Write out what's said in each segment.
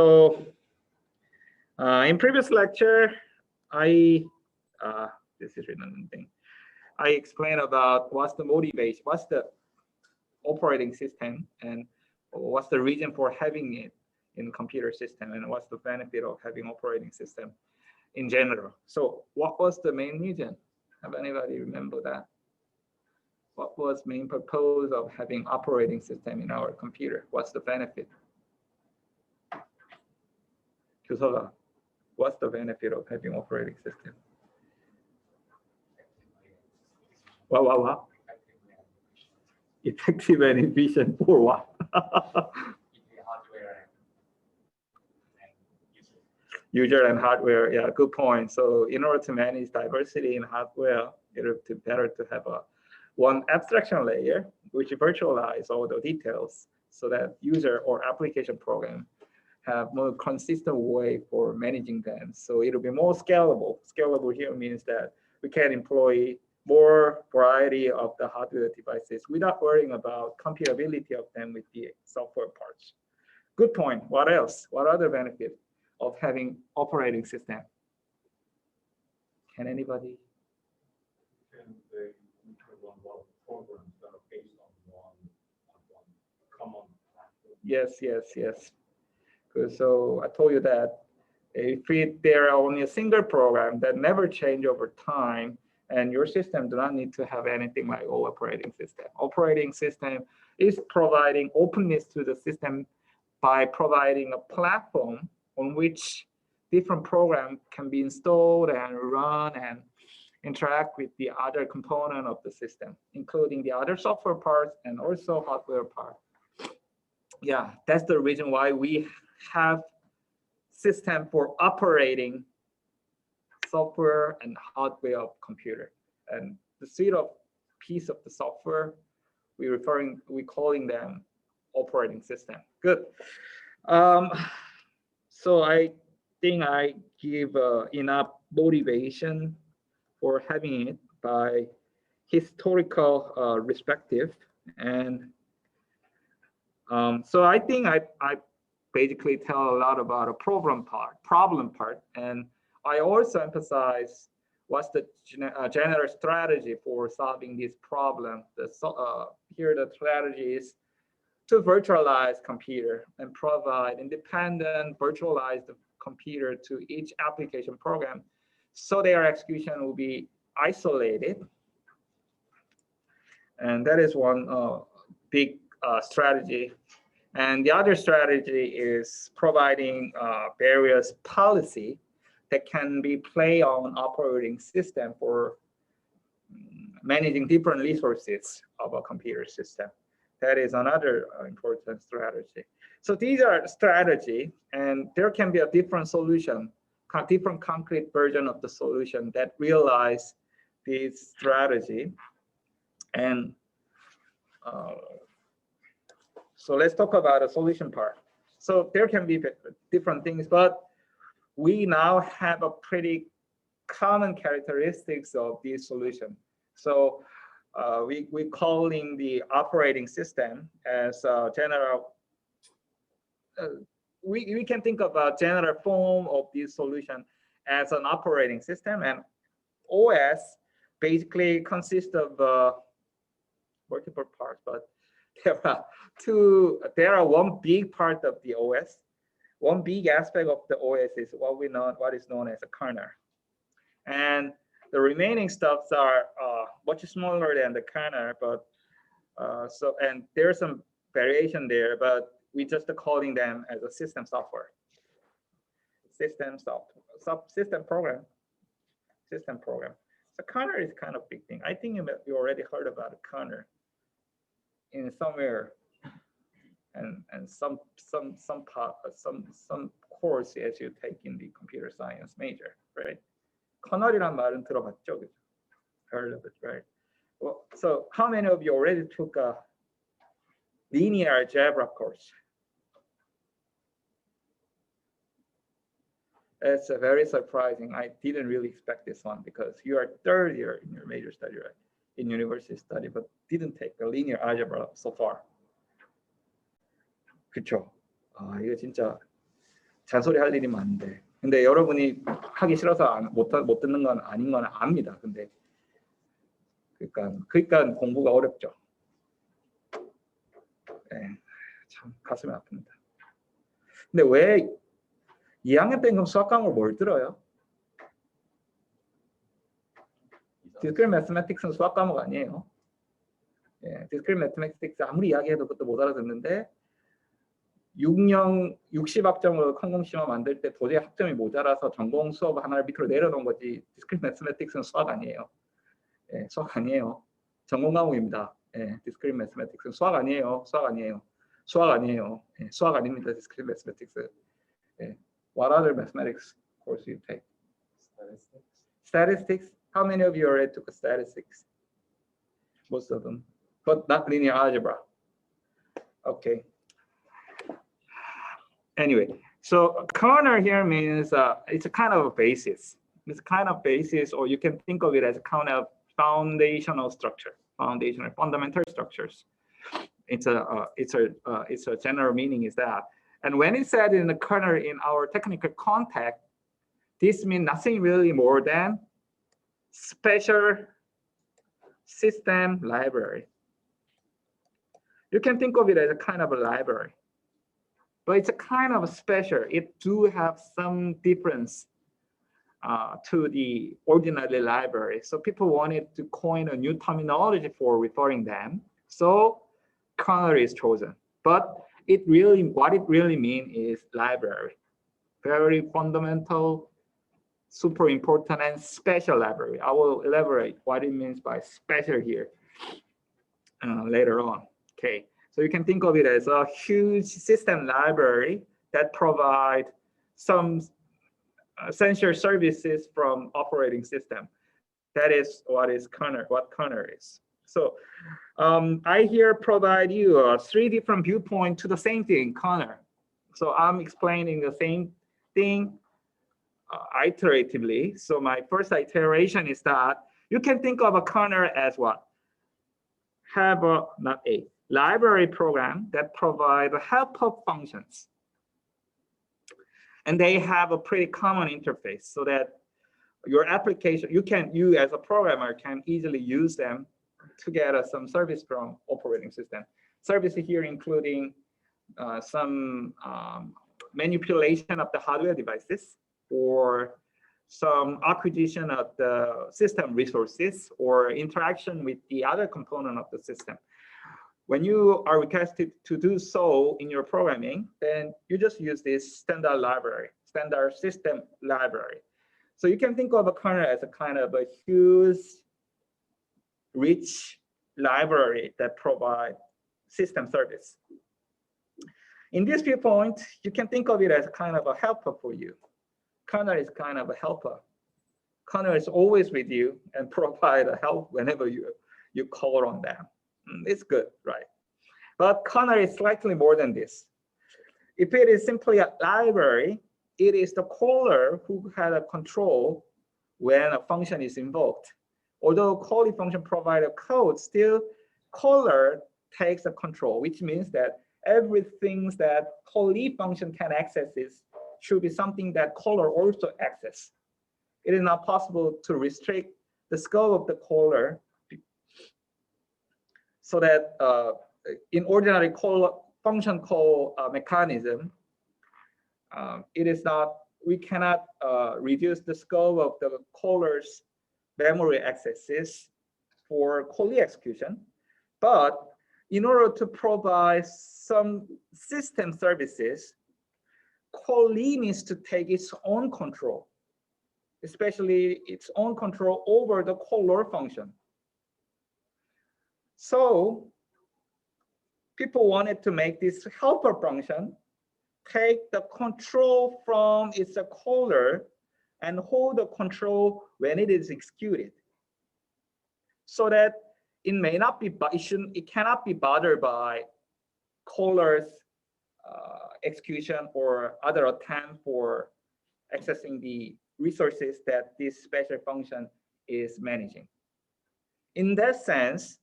So in previous lecture, I this is redundant thing. I explained about what's the motivation, what's the operating system, and what's the reason for having it in computer system, and what's the benefit of having operating system in general. So what was the main reason? Have anybody remember that? What was main purpose of having operating system in our computer? What's the benefit? Kusoga, what's the benefit of having operating system? What? Effective and efficient for what? User and hardware, yeah, good point. So in order to manage diversity in hardware, it would be better to have one abstraction layer which virtualize all the details so that user or application program have more consistent way for managing them. So it'll be more scalable. Scalable here means that we can employ more variety of the hardware devices without worrying about compatibility of them with the software parts. Good point. What else? What other benefit of having operating system? Can anybody? And they run a lot of programs that are based on one common platform. Yes. Good. So I told you that if there are only a single program that never change over time, and your system do not need to have anything like operating system. Operating system is providing openness to the system by providing a platform on which different programs can be installed and run and interact with the other component of the system, including the other software parts and also hardware part. Yeah, that's the reason why we have system for operating software and hardware of computer. And the suite of piece of the software, we're calling them operating system. Good. So I think I give enough motivation for having it by historical perspective. And so I think I basically tell a lot about a problem part, and I also emphasize what's the general strategy for solving this problem. Here the strategy is to virtualize computer and provide independent virtualized computer to each application program, so their execution will be isolated. And that is one big strategy. And the other strategy is providing various policy that can be played on operating system for managing different resources of a computer system. That is another important strategy. So these are strategy, and there can be a different solution, different concrete version of the solution that realize this strategy. And so let's talk about the solution part. So there can be different things, but we now have a pretty common characteristics of this solution. So we're calling the operating system as a general, we can think about general form of this solution as an operating system, and OS basically consists of multiple parts, but there are one big part of the OS. One big aspect of the OS is what is known as a kernel. And the remaining stuffs are much smaller than the kernel, but and there's some variation there, but we just calling them as a system software. System program. So kernel is kind of big thing. I think you already heard about a kernel in somewhere, and some course as you take in the computer science major, right? kernel이란 말은 들어봤죠? Heard of it, right? Well, so how many of you already took a linear algebra course? It's very surprising. I didn't really expect this one because you are third year in your major study, right? In university study, but didn't take the linear algebra so far. 그쵸? 이거 진짜 잔소리 할 일이 많은데. 근데 여러분이 하기 싫어서 못 듣는 건 아닌 건 압니다. 근데 그러니까 공부가 어렵죠. 네, 참 가슴이 아픕니다. 근데 왜 2학년 때 그럼 수학 과목을 뭘 들어요? 디스크릿 매스매틱스는 수학 과목 아니에요. 예, 디스크릿 매스매틱스 아무리 이야기해도 그것도 못 알아듣는데 60학점으로 항공시험 만들 때 도저히 학점이 모자라서 전공 수업 하나를 밑으로 내려놓은 거지. 디스크릿 매스매틱스는 수학 아니에요. 예, 수학 아니에요. 전공 과목입니다. 예, 디스크릿 매스매틱스는 수학 아니에요. 수학 아니에요. 수학 아니에요. 예, 수학 아닙니다. 디스크릿 매스매틱스. 예. What other mathematics course you take? Statistics. How many of you already took statistics? Most of them, but not linear algebra. Okay. Anyway, so corner here means it's a kind of a basis. It's kind of basis, or you can think of it as a kind of foundational structure, foundational fundamental structures. It's a general meaning is that. And when it's said in the kernel in our technical context, this means nothing really more than special system library. You can think of it as a kind of a library, but it's a kind of special. It do have some difference to the ordinary library. So people wanted to coin a new terminology for referring them. So kernel is chosen, but what it really means is library, very fundamental, super important, and special library. I will elaborate what it means by special here later on. Okay, so you can think of it as a huge system library that provide some essential services from operating system. That is what kernel is. So I here provide you 3 different viewpoints to the same thing, kernel. So I'm explaining the same thing iteratively. So my first iteration is that you can think of a kernel as what? Have a library program that provide helper functions. And they have a pretty common interface so that your application, you as a programmer can easily use them to get some service from operating system. Service here including some manipulation of the hardware devices, or some acquisition of the system resources, or interaction with the other component of the system. When you are requested to do so in your programming, then you just use this standard library, standard system library. So you can think of a kernel as a kind of a huge, rich library that provide system service. In this viewpoint, you can think of it as kind of a helper for you. Kernel is kind of a helper. Kernel is always with you and provide a help whenever you call on them. It's good, right? But kernel is slightly more than this. If it is simply a library, it is the caller who has a control when a function is invoked. Although calling function provide a code, still caller takes a control, which means that everything that callee function can access should be something that caller also access. It is not possible to restrict the scope of the caller so that in ordinary function call mechanism, we cannot reduce the scope of the caller's memory accesses for callee execution. But in order to provide some system services, callee needs to take its own control, especially its own control over the caller function. So people wanted to make this helper function take the control from its caller and hold the control when it is executed, so that it cannot be bothered by caller's execution or other attempt for accessing the resources that this special function is managing. In that sense,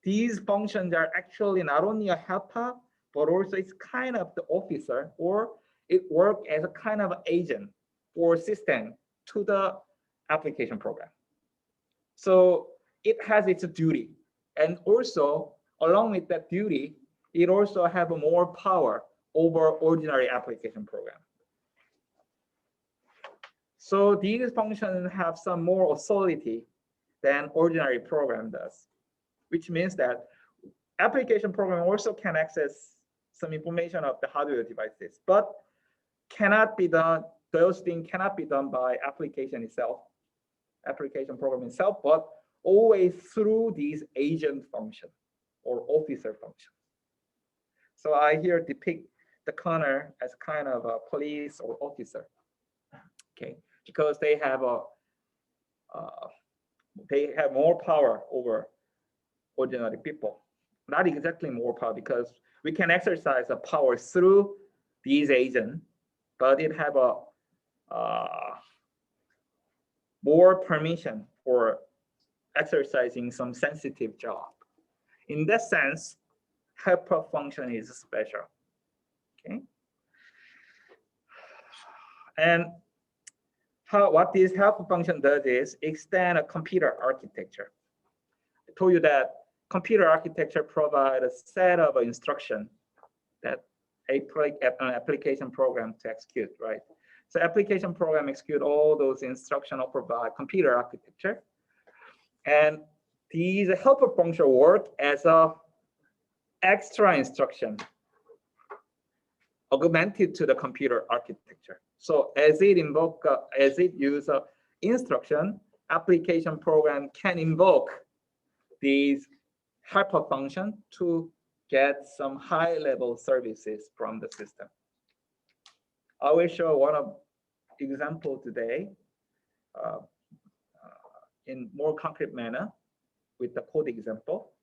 these functions are actually not only a helper, but also it's kind of the officer, or It works as a kind of agent for system to the application program. So it has its duty. And also, along with that duty, it also have more power over ordinary application program. So these functions have some more authority than ordinary program does, which means that application program also can access some information of the hardware devices, but cannot be done, those things cannot be done by application itself, application program itself, but always through these agent function or officer function. So I here depict the Connor as kind of a police or officer, okay, because they have more power over ordinary people. Not exactly more power, because we can exercise the power through these agents, but it have a more permission for exercising some sensitive job. In that sense, helper function is special. Okay. And what this helper function does is extend a computer architecture. I told you that computer architecture provides a set of instructions that an application program to execute, right? So application program execute all those instructions offered by computer architecture. And these helper function work as a extra instruction augmented to the computer architecture. So as it use instruction, application program can invoke these helper function to get some high-level services from the system. I will show one example today in more concrete manner with the code example.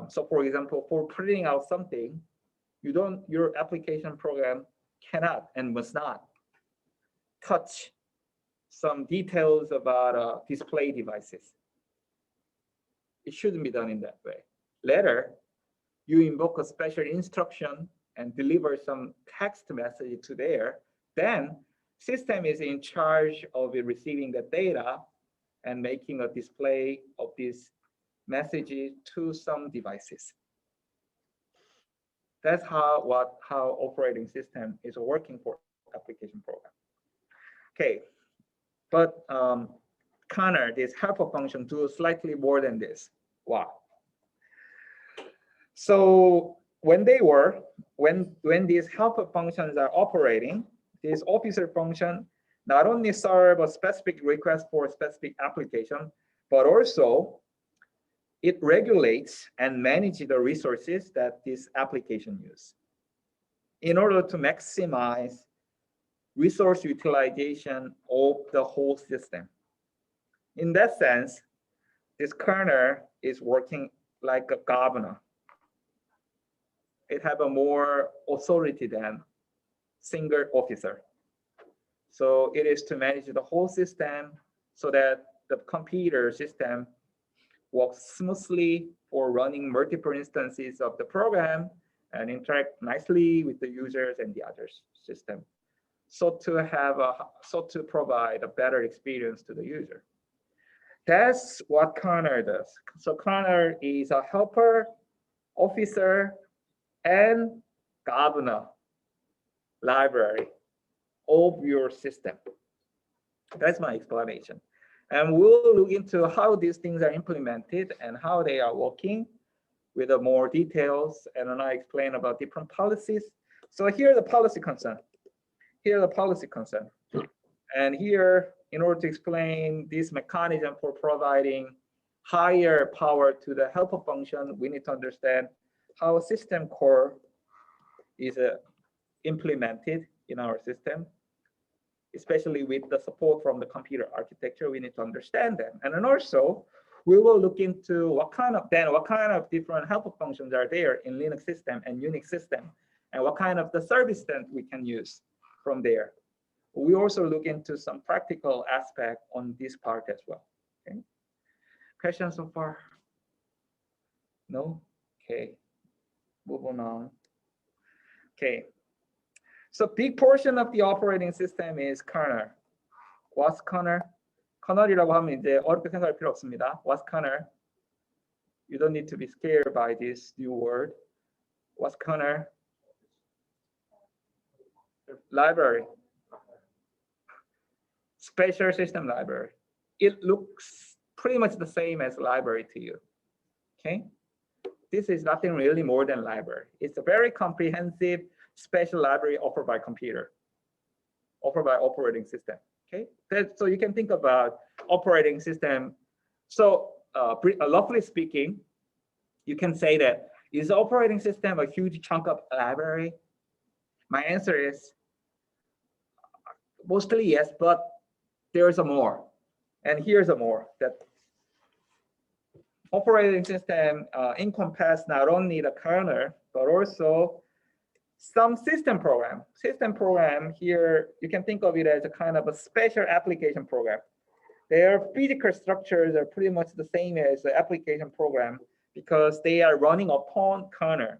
So for example, for printing out something, your application program cannot and must not touch some details about display devices. It shouldn't be done in that way. Later, you invoke a special instruction and deliver some text message to there, then system is in charge of receiving the data and making a display of these messages to some devices. That's how operating system is working for application program. Okay, but Connor, this helper function do slightly more than this. Wow. So when these helper functions are operating, this officer function not only serve a specific request for a specific application, but also it regulates and manages the resources that this application use in order to maximize resource utilization of the whole system. In that sense, this kernel is working like a governor. It have a more authority than single officer. So it is to manage the whole system so that the computer system works smoothly for running multiple instances of the program and interact nicely with the users and the other system. So to provide a better experience to the user. That's what kernel does. So kernel is a helper, officer, and governor library of your system. That's my explanation. And we'll look into how these things are implemented and how they are working with more details. And then I explain about different policies. So here are the policy concern. Here are the policy concern. And here, in order to explain this mechanism for providing higher power to the helper function, we need to understand how a system core is implemented in our system, especially with the support from the computer architecture. We need to understand them. And then also, we will look into what kind of different helper functions are there in Linux system and Unix system, and what kind of the service that we can use from there. We also look into some practical aspect on this part as well. Okay. Questions so far? No? Okay. Moving on. Okay. So big portion of the operating system is kernel. What's kernel? kernel이라고 하면 이제 어렵게 생각할 필요 없습니다. What's kernel? You don't need to be scared by this new word. What's kernel? Library. Special system library. It looks pretty much the same as library to you. Okay? This is nothing really more than library. It's a very comprehensive special library offered by computer, offered by operating system. Okay? So you can think about operating system. So roughly speaking, you can say that, is operating system a huge chunk of library? My answer is mostly yes, but there's a more. And here's a more, that operating system encompass not only the kernel, but also some system program. System program here, you can think of it as a kind of a special application program. Their physical structures are pretty much the same as the application program because they are running upon kernel.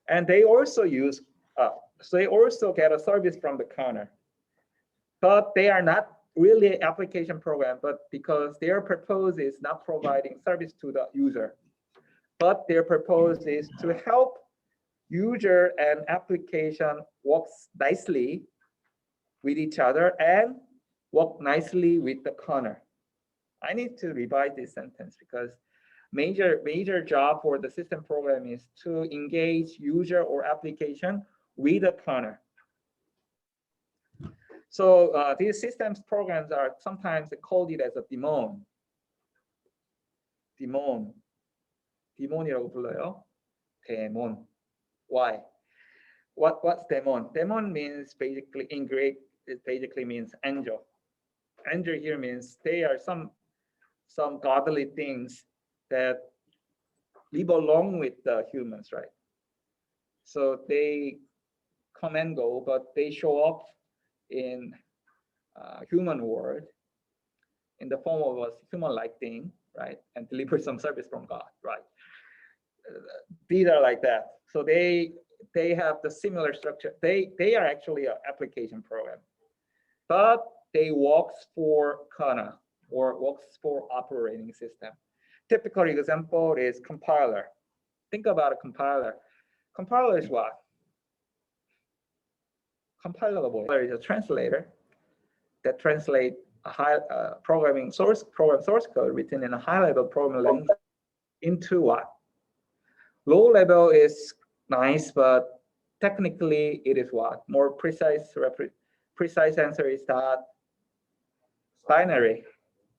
And they also use, so they also get a service from the kernel. But they are not really application program, but because their purpose is not providing service to the user, but their purpose is to help user and application works nicely with each other and work nicely with the kernel. I need to revise this sentence because major job for the system program is to engage user or application with the kernel. So these systems programs are sometimes called it as a daemon. Daemon이라고 불러요. Daemon. Why? What's daemon? Daemon means basically in Greek, it basically means angel. Angel here means they are some godly things that live along with the humans, right? So they come and go, but they show up in human world in the form of a human-like thing, right? And deliver some service from God, right? These are like that. So they have the similar structure. They are actually an application program, but they works for kernel or works for operating system. Typical example is compiler. Think about a compiler. Compiler is what? Compiler is a translator that translates a high program source code written in a high-level programming language into what? Low level is nice, but technically it is what? More precise answer is that binary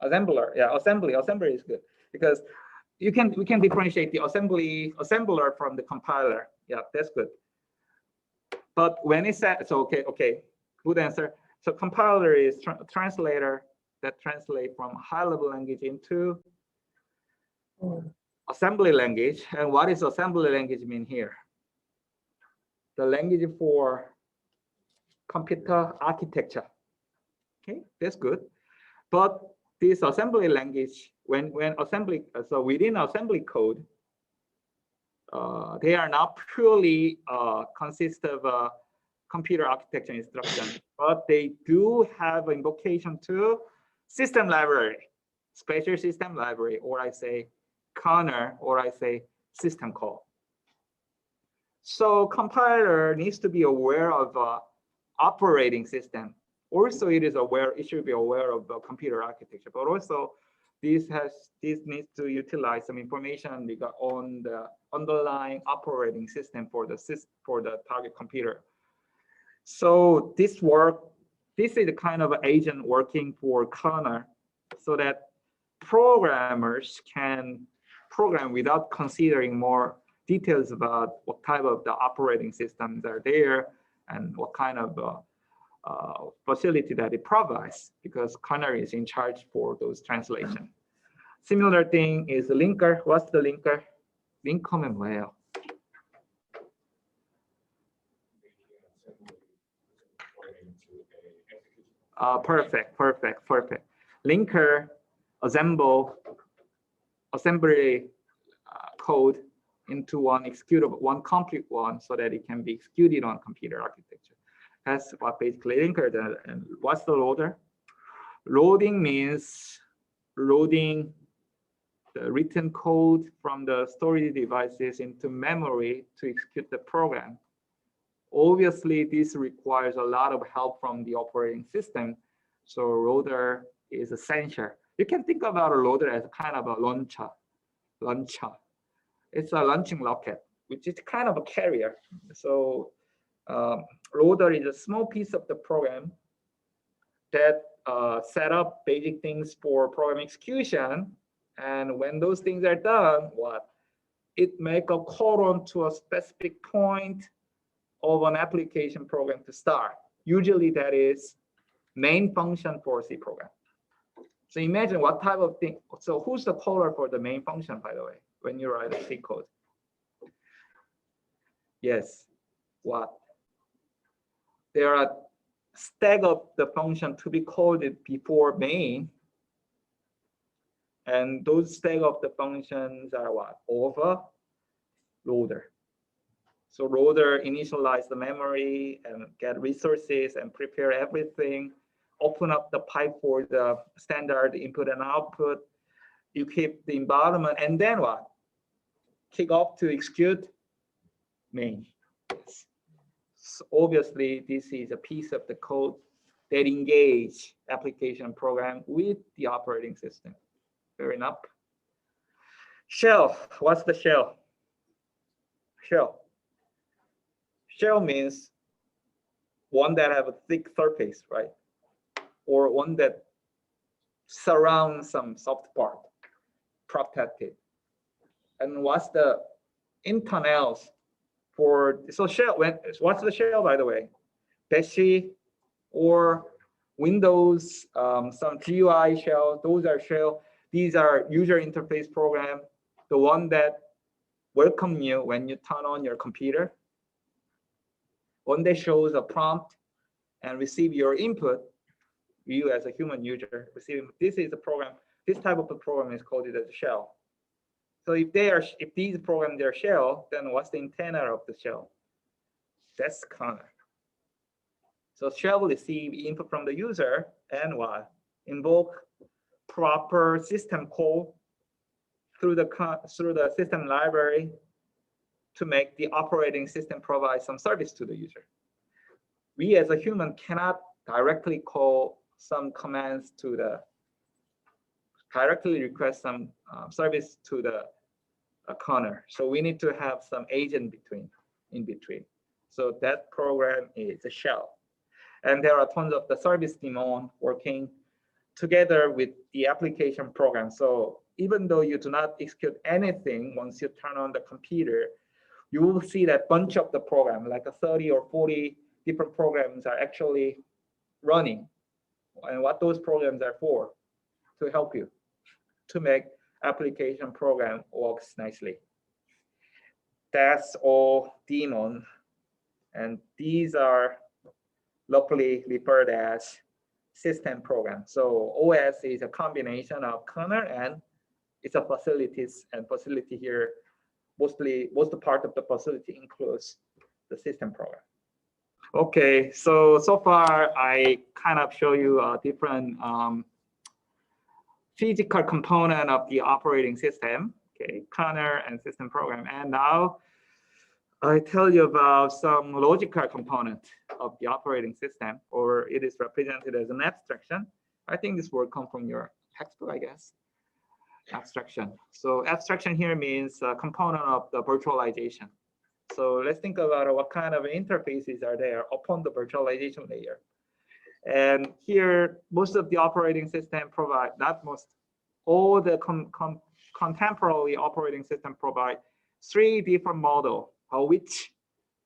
assembler. Yeah, assembly is good because we can differentiate the assembler from the compiler. Yeah, that's good. But when it's said, so okay, good answer. So compiler is translator that translate from high-level language into assembly language. And what is assembly language mean here? The language for computer architecture. Okay, that's good. But this assembly language, when assembly, so within assembly code, they are not purely consist of computer architecture instruction, but they do have invocation to system library, special system library, or I say kernel, or I say system call. So compiler needs to be aware of operating system. Also, it should be aware of the computer architecture, but also this needs to utilize some information on the underlying operating system for the target computer. So this is the kind of agent working for kernel, so that programmers can program without considering more details about what type of the operating systems are there and what kind of facility that it provides, because kernel is in charge for those translation. Similar thing is the linker. What's the linker? 링커면 뭐예요? Perfect. Linker assembly code into one executable, one complete one, so that it can be executed on computer architecture. has what basically linker that. And what's the loader? Loading means loading the written code from the storage devices into memory to execute the program. Obviously, this requires a lot of help from the operating system. So loader is essential. You can think about a loader as kind of a launcher. It's a launching rocket, which is kind of a carrier. So loader is a small piece of the program that set up basic things for program execution. And when those things are done, it make a call on to a specific point of an application program to start. Usually that is main function for C program. So imagine what type of thing. So who's the caller for the main function, by the way, when you write a C code? Yes, what? There are stack of the function to be called before main. And those stack of the functions are what? Over loader. So loader initialize the memory and get resources and prepare everything, open up the pipe for the standard input and output. You keep the environment, and then what? Kick off to execute main. So obviously, this is a piece of the code that engage application program with the operating system. Fair enough. Shell. What's the shell? Shell. Shell means one that have a thick surface, right? Or one that surrounds some soft part, protected. And what's the internals for? So shell. What's the shell, by the way? Bash or Windows, some GUI shell. Those are shell. These are user interface program, the one that welcome you when you turn on your computer. One that shows a prompt and receive your input, you as a human user receiving. This is a program. This type of a program is called as a shell. So if these programs are shell, then what's the antenna of the shell? That's kernel. So shell will receive input from the user and what? Invoke proper system call through the system library to make the operating system provide some service to the user. We as a human cannot directly call some commands to directly request some service to the kernel. So we need to have some agent in between. So that program is a shell. And there are tons of the service daemon working together with the application program. So even though you do not execute anything, once you turn on the computer, you will see that bunch of the program, like 30 or 40 different programs are actually running. And what those programs are for, to help you to make application program works nicely. That's all daemon. And these are locally referred as system program. So OS is a combination of kernel and it's a facilities, and facility here, most part of the facility includes the system program. Okay, so far I kind of show you a different physical component of the operating system, okay, kernel and system program. And now I tell you about some logical component of the operating system, or it is represented as an abstraction. I think this word comes from your textbook, I guess. Abstraction. So abstraction here means a component of the virtualization. So let's think about what kind of interfaces are there upon the virtualization layer. And here, most of the operating system provide, not most, all the contemporary operating system provide 3 different models of which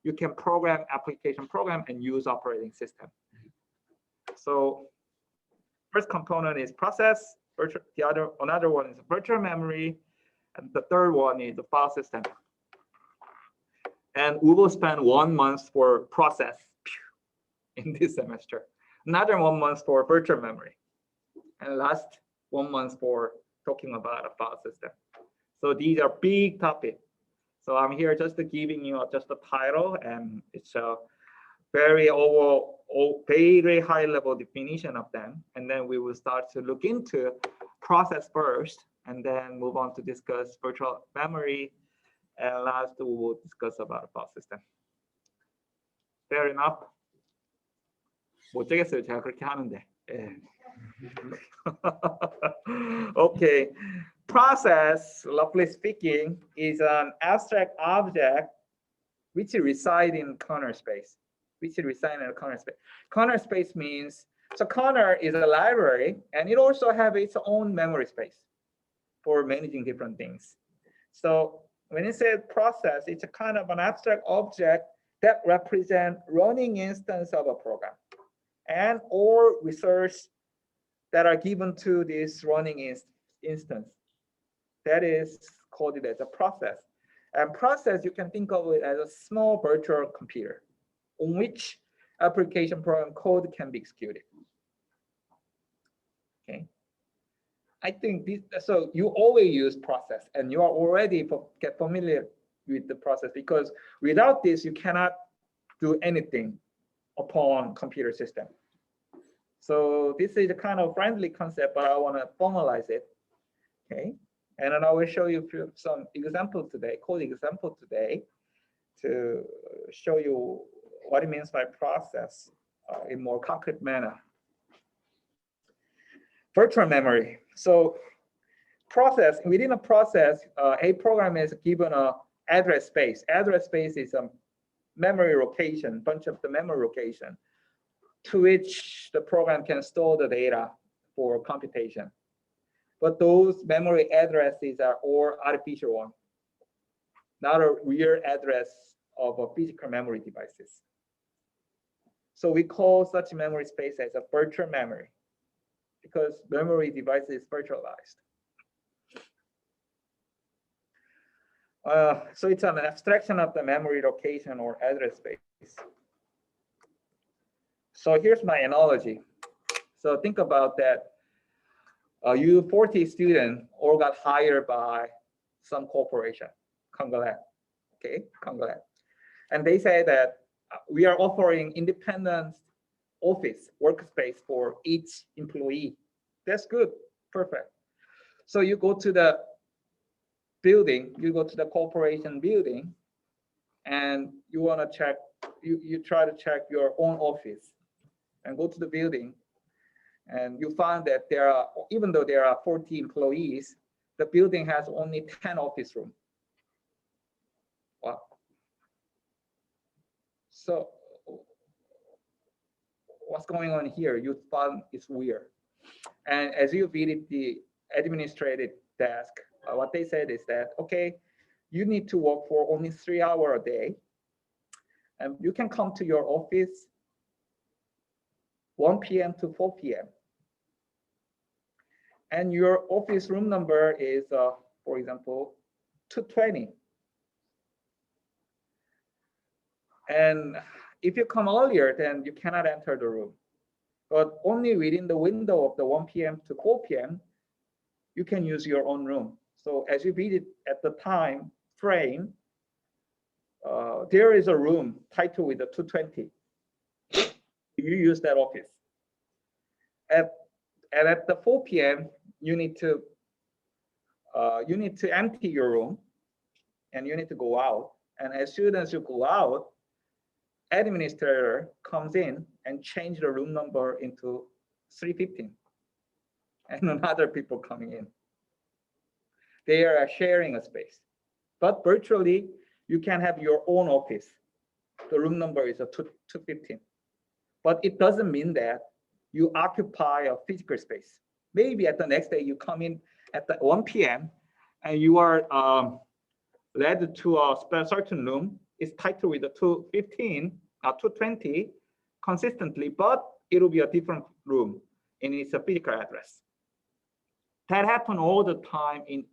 you can program application program and use operating system. So first component is process. Another one is virtual memory, and the third one is the file system. And we will spend 1 month for process in this semester. Another 1 month for virtual memory, and last 1 month for talking about a file system. So these are big topics. So I'm here just giving you just the title, and it's very very high level definition of them. And then we will start to look into process first, and then move on to discuss virtual memory. And last, we will discuss about file system. Fair enough? 못 되겠어요. 제가 그렇게 하는데. Okay. Process, roughly speaking, is an abstract object which reside in kernel space. Kernel space means, so kernel is a library, and it also have its own memory space for managing different things. So when it says process, it's a kind of an abstract object that represent running instance of a program, and all resources that are given to this running instance. That is called it as a process. And process, you can think of it as a small virtual computer on which application program code can be executed. Okay. I think this, so you always use process, and you are already get familiar with the process, because without this, you cannot do anything upon computer system. So this is a kind of friendly concept, but I want to formalize it. Okay. And then I will show you some example today, code example today, to show you what it means by process in more concrete manner. Virtual memory. So process, within a process, a program is given a address space. Address space is a memory location, bunch of the memory location to which the program can store the data for computation. But those memory addresses are all artificial ones, not a real address of a physical memory devices. So we call such memory space as a virtual memory, because memory device is virtualized. So it's an abstraction of the memory location or address space. So here's my analogy. So think about that. You 40 students all got hired by some corporation, Congolese, okay, Congolese. And they say that we are offering independent office workspace for each employee. That's good, perfect. So you go to the building, you go to the corporation building, and you want to check, you try to check your own office, and go to the building, and you find that there are, even though there are 40 employees, the building has only 10 office rooms. Wow. So what's going on here? You find it's weird. And as you visit the administrative desk, what they said is that, okay, you need to work for only 3 hours a day, and you can come to your office 1 p.m. to 4 p.m. And your office room number is, for example, 220. And if you come earlier, then you cannot enter the room. But only within the window of the 1 p.m. to 4 p.m., you can use your own room. So as you visit at the time frame, there is a room titled with the 220. You use that office. And at the 4 p.m., you need to empty your room, and you need to go out. And as soon as you go out, administrator comes in and change the room number into 315, and another people coming in. They are sharing a space, but virtually you can have your own office. The room number is a 215, but it doesn't mean that you occupy a physical space. Maybe at the next day you come in at the 1 p.m. and you are led to a certain room. It's titled with the 220 consistently, but it will be a different room and it's a physical address. That happen all the time in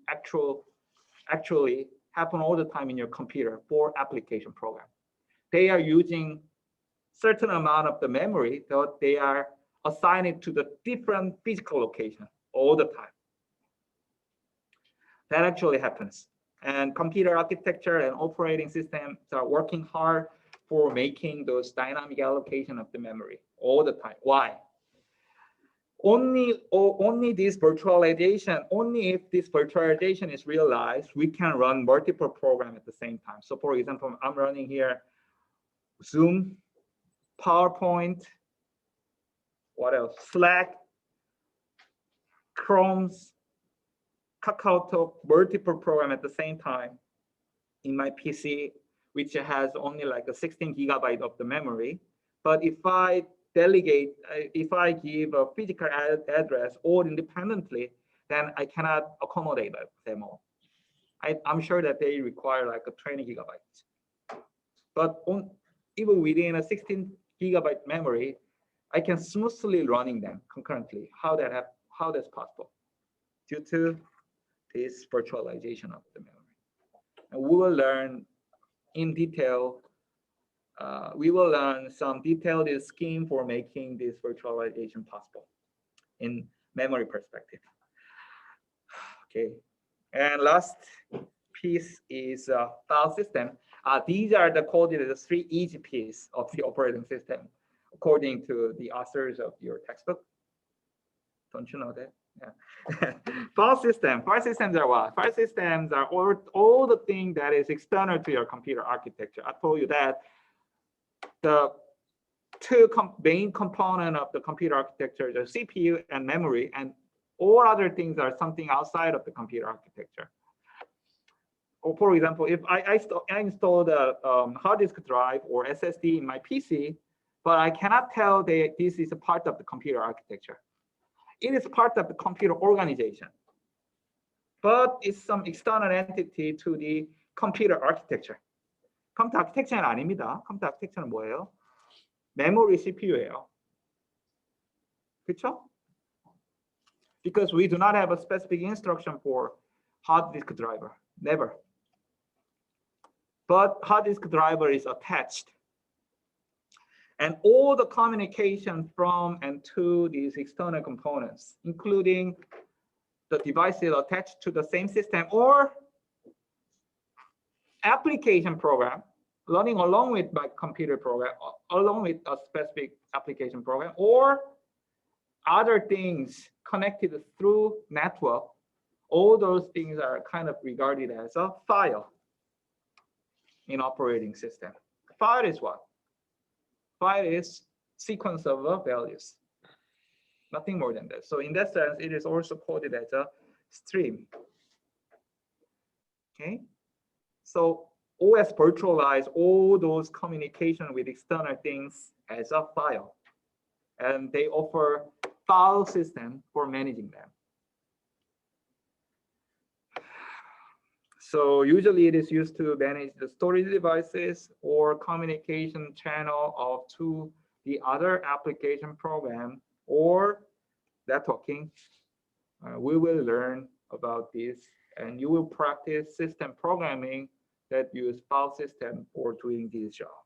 actually happen all the time in your computer for application program. They are using certain amount of the memory that they are assigning to the different physical location all the time. That actually happens. And computer architecture and operating systems are working hard for making those dynamic allocation of the memory all the time. Why? Only this virtualization, only if this virtualization is realized, we can run multiple programs at the same time. So for example, I'm running here Zoom, PowerPoint, what else? Slack, Chrome's, KakaoTalk, multiple program at the same time in my PC, which has only like a 16 gigabyte of the memory. But if I delegate, if I give a physical address all independently, then I cannot accommodate them all. I'm sure that they require like a 20 gigabytes. But even within a 16 gigabyte memory, I can smoothly running them concurrently. How that's possible? Due to this virtualization of the memory. And we will learn in detail, we will learn some detailed scheme for making this virtualization possible in memory perspective. Okay, and last piece is file system. These are the coded the 3 easy pieces of the operating system, according to the authors of your textbook. Don't you know that? Yeah. File systems are what? File systems are all the thing that is external to your computer architecture. I told you that the two main component of the computer architecture, the CPU and memory, and all other things are something outside of the computer architecture. Or for example, if I install the hard disk drive or SSD in my PC, but I cannot tell that this is a part of the computer architecture. It is part of the computer organization, but it's some external entity to the computer architecture. 컴퓨터 아키텍처는 아닙니다. 컴퓨터 아키텍처는 뭐예요? 메모리 CPU예요. 그렇죠? Because we do not have a specific instruction for hard disk driver, never. But hard disk driver is attached. And all the communication from and to these external components, including the devices attached to the same system or application program running along with my computer program, along with a specific application program, or other things connected through network, all those things are kind of regarded as a file in operating system. File is what? File is sequence of values, nothing more than that. So in that sense, it is also coded as a stream. Okay, so OS virtualize all those communication with external things as a file, and they offer file system for managing them. So usually it is used to manage the storage devices or communication channel of to the other application program or networking. We will learn about this, and you will practice system programming that use file system for doing this job.